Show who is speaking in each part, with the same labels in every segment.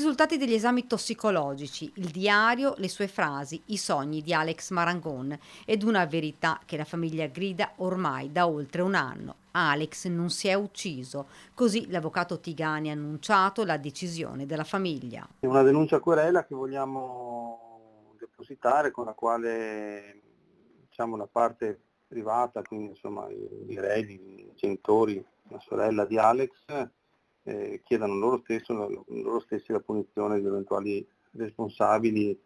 Speaker 1: risultati degli esami tossicologici, il diario, le sue frasi, i sogni di Alex Marangon ed una verità che la famiglia grida ormai da oltre un anno. Alex non si è ucciso, così l'avvocato Tigani ha annunciato la decisione della famiglia.
Speaker 2: È una denuncia querela che vogliamo depositare, con la quale diciamo la parte privata, quindi insomma i eredi, i genitori, la sorella di Alex, chiedano loro stessi la punizione di eventuali responsabili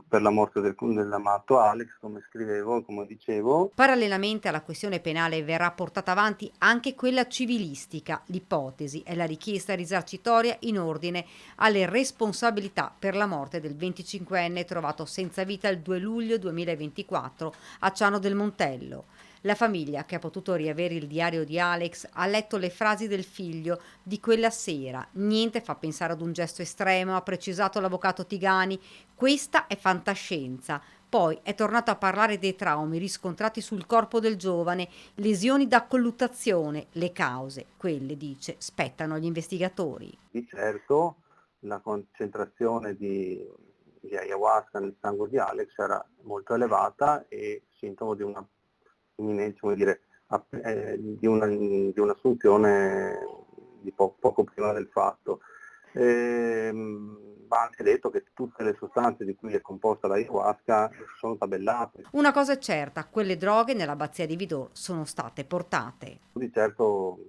Speaker 2: per la morte dell'amato Alex, come scrivevo, come dicevo.
Speaker 1: Parallelamente alla questione penale verrà portata avanti anche quella civilistica. L'ipotesi è la richiesta risarcitoria in ordine alle responsabilità per la morte del 25enne trovato senza vita il 2 luglio 2024 a Ciano del Montello. La famiglia, che ha potuto riavere il diario di Alex, ha letto le frasi del figlio di quella sera. Niente fa pensare ad un gesto estremo, ha precisato l'avvocato Tigani. Questa è fantascienza. Poi è tornato a parlare dei traumi riscontrati sul corpo del giovane, lesioni da colluttazione. Le cause, quelle, dice, spettano agli investigatori.
Speaker 2: Di certo la concentrazione di ayahuasca nel sangue di Alex era molto elevata e sintomo di una imminente, come dire, di un'assunzione di poco prima del fatto. Va anche detto che tutte le sostanze di cui è composta l'ayahuasca sono tabellate.
Speaker 1: Una cosa è certa, quelle droghe nell'abbazia di Vidor sono state portate.
Speaker 2: Di certo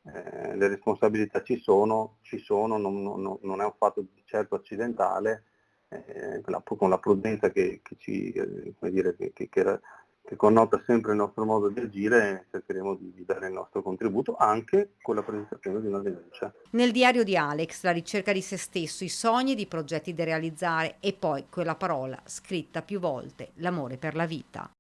Speaker 2: le responsabilità ci sono, non è un fatto di certo accidentale, con la prudenza come dire, che connota sempre il nostro modo di agire, cercheremo di dare il nostro contributo anche con la presentazione di una denuncia.
Speaker 1: Nel diario di Alex, la ricerca di se stesso, i sogni ed i progetti da realizzare e poi quella parola scritta più volte, l'amore per la vita.